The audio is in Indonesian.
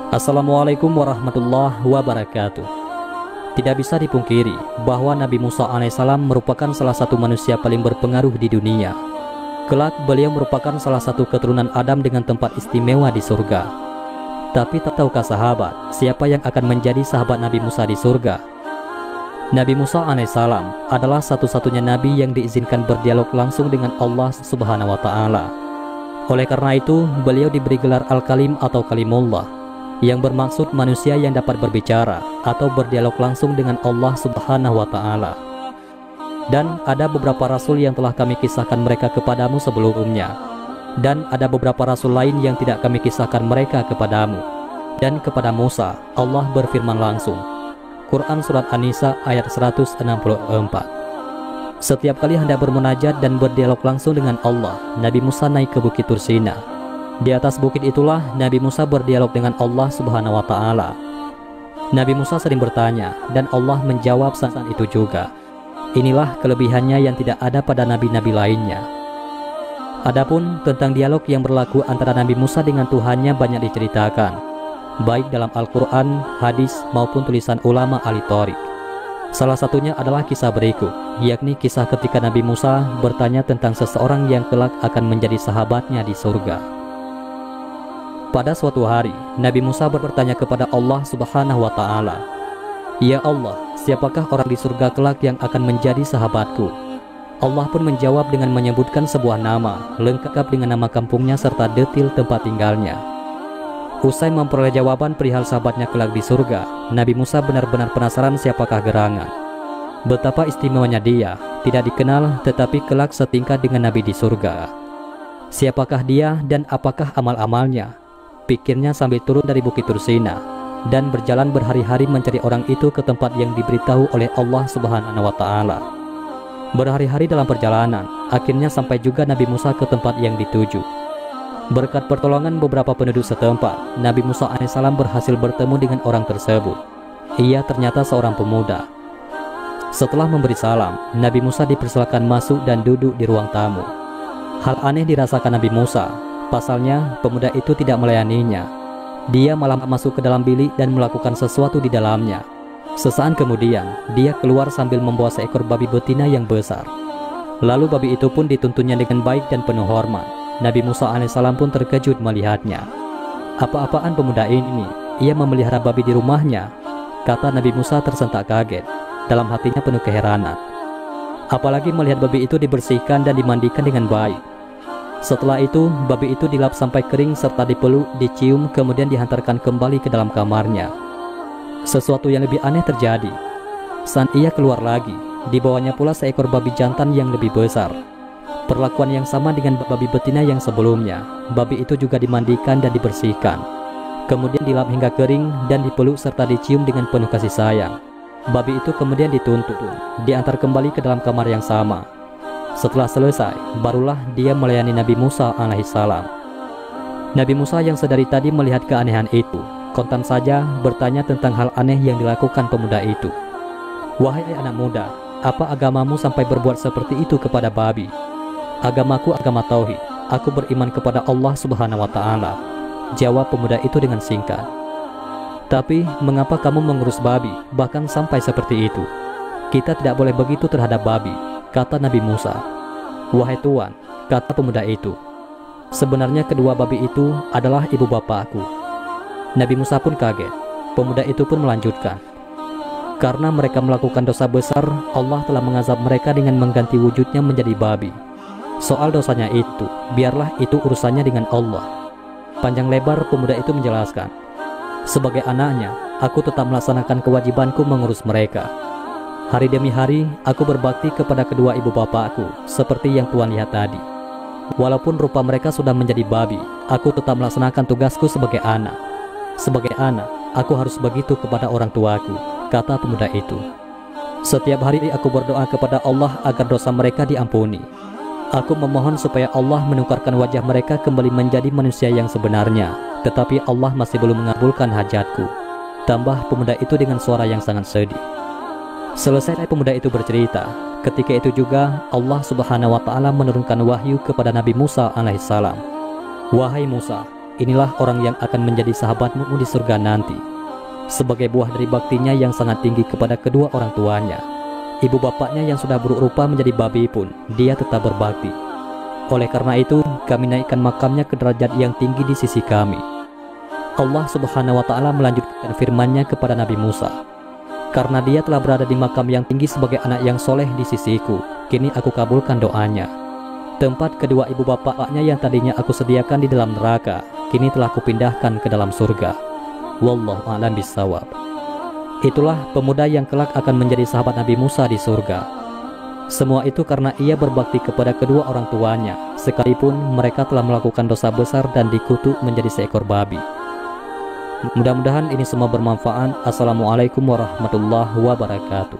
Assalamualaikum warahmatullahi wabarakatuh. Tidak bisa dipungkiri bahwa Nabi Musa alaihissalam merupakan salah satu manusia paling berpengaruh di dunia. Kelak beliau merupakan salah satu keturunan Adam dengan tempat istimewa di surga. Tapi tak tahukah sahabat, siapa yang akan menjadi sahabat Nabi Musa di surga? Nabi Musa alaihissalam adalah satu-satunya nabi yang diizinkan berdialog langsung dengan Allah Subhanahu wa Ta'ala. Oleh karena itu, beliau diberi gelar Al-Kalim atau Kalimullah, yang bermaksud manusia yang dapat berbicara atau berdialog langsung dengan Allah Subhanahu wa Ta'ala. Dan ada beberapa rasul yang telah kami kisahkan mereka kepadamu sebelumnya, dan ada beberapa rasul lain yang tidak kami kisahkan mereka kepadamu. Dan kepada Musa Allah berfirman langsung. Quran Surat An-Nisa ayat 164. Setiap kali hendak bermunajat dan berdialog langsung dengan Allah, Nabi Musa naik ke Bukit Tursina. Di atas bukit itulah Nabi Musa berdialog dengan Allah Subhanahu wa Ta'ala. Nabi Musa sering bertanya, dan Allah menjawab saat itu juga. Inilah kelebihannya yang tidak ada pada nabi-nabi lainnya. Adapun tentang dialog yang berlaku antara Nabi Musa dengan Tuhannya banyak diceritakan, baik dalam Al-Quran, hadis, maupun tulisan ulama ahli Thoriq. Salah satunya adalah kisah berikut, yakni kisah ketika Nabi Musa bertanya tentang seseorang yang kelak akan menjadi sahabatnya di surga. Pada suatu hari, Nabi Musa bertanya kepada Allah Subhanahu wa Ta'ala, "Ya Allah, siapakah orang di surga kelak yang akan menjadi sahabatku?" Allah pun menjawab dengan menyebutkan sebuah nama, lengkap dengan nama kampungnya serta detil tempat tinggalnya. Usai memperoleh jawaban perihal sahabatnya kelak di surga, Nabi Musa benar-benar penasaran siapakah gerangan. Betapa istimewanya dia, tidak dikenal tetapi kelak setingkat dengan Nabi di surga. Siapakah dia dan apakah amal-amalnya? Pikirnya sambil turun dari Bukit Tursina dan berjalan berhari-hari mencari orang itu ke tempat yang diberitahu oleh Allah Subhanahu wa Ta'ala. Berhari-hari dalam perjalanan, akhirnya sampai juga Nabi Musa ke tempat yang dituju. Berkat pertolongan beberapa penduduk setempat, Nabi Musa alaihissalam berhasil bertemu dengan orang tersebut. Ia ternyata seorang pemuda. Setelah memberi salam, Nabi Musa dipersilakan masuk dan duduk di ruang tamu. Hal aneh dirasakan Nabi Musa. Pasalnya, pemuda itu tidak melayaninya. Dia malah masuk ke dalam bilik dan melakukan sesuatu di dalamnya. Sesaat kemudian, dia keluar sambil membawa seekor babi betina yang besar. Lalu babi itu pun dituntunnya dengan baik dan penuh hormat. Nabi Musa alaihissalam pun terkejut melihatnya. Apa-apaan pemuda ini? Ia memelihara babi di rumahnya, kata Nabi Musa tersentak kaget. Dalam hatinya penuh keheranan. Apalagi melihat babi itu dibersihkan dan dimandikan dengan baik. Setelah itu, babi itu dilap sampai kering serta dipeluk, dicium, kemudian dihantarkan kembali ke dalam kamarnya. Sesuatu yang lebih aneh terjadi. Saat ia keluar lagi, dibawanya pula seekor babi jantan yang lebih besar. Perlakuan yang sama dengan babi betina yang sebelumnya. Babi itu juga dimandikan dan dibersihkan. Kemudian dilap hingga kering dan dipeluk serta dicium dengan penuh kasih sayang. Babi itu kemudian dituntun, diantar kembali ke dalam kamar yang sama. Setelah selesai, barulah dia melayani Nabi Musa alaihissalam. Nabi Musa yang sedari tadi melihat keanehan itu, kontan saja bertanya tentang hal aneh yang dilakukan pemuda itu. "Wahai anak muda, apa agamamu sampai berbuat seperti itu kepada babi?" "Agamaku agama tauhid. Aku beriman kepada Allah Subhanahu wa Ta'ala," jawab pemuda itu dengan singkat. "Tapi mengapa kamu mengurus babi bahkan sampai seperti itu?" "Kita tidak boleh begitu terhadap babi," kata Nabi Musa. "Wahai Tuan," kata pemuda itu, "sebenarnya kedua babi itu adalah ibu bapakku." Nabi Musa pun kaget. Pemuda itu pun melanjutkan, "Karena mereka melakukan dosa besar, Allah telah mengazab mereka dengan mengganti wujudnya menjadi babi. Soal dosanya itu, biarlah itu urusannya dengan Allah." Panjang lebar pemuda itu menjelaskan, "Sebagai anaknya, aku tetap melaksanakan kewajibanku mengurus mereka. Hari demi hari, aku berbakti kepada kedua ibu bapakku, seperti yang Tuan lihat tadi. Walaupun rupa mereka sudah menjadi babi, aku tetap melaksanakan tugasku sebagai anak. Sebagai anak, aku harus begitu kepada orang tuaku," kata pemuda itu. "Setiap hari aku berdoa kepada Allah agar dosa mereka diampuni. Aku memohon supaya Allah menukarkan wajah mereka kembali menjadi manusia yang sebenarnya, tetapi Allah masih belum mengabulkan hajatku," tambah pemuda itu dengan suara yang sangat sedih. Selesai pemuda itu bercerita, ketika itu juga Allah Subhanahu wa Ta'ala menurunkan wahyu kepada Nabi Musa alaihissalam. "Wahai Musa, inilah orang yang akan menjadi sahabatmu di surga nanti. Sebagai buah dari baktinya yang sangat tinggi kepada kedua orang tuanya, ibu bapaknya yang sudah buruk rupa menjadi babi pun, dia tetap berbakti. Oleh karena itu, kami naikkan makamnya ke derajat yang tinggi di sisi kami. Allah Subhanahu wa Ta'ala melanjutkan firman-Nya kepada Nabi Musa, karena dia telah berada di makam yang tinggi sebagai anak yang soleh di sisiku, kini aku kabulkan doanya. Tempat kedua ibu bapaknya yang tadinya aku sediakan di dalam neraka, kini telah kupindahkan ke dalam surga. Wallahu a'lam bishawab. Itulah pemuda yang kelak akan menjadi sahabat Nabi Musa di surga. Semua itu karena ia berbakti kepada kedua orang tuanya, sekalipun mereka telah melakukan dosa besar dan dikutuk menjadi seekor babi. Mudah-mudahan ini semua bermanfaat. Assalamualaikum warahmatullahi wabarakatuh.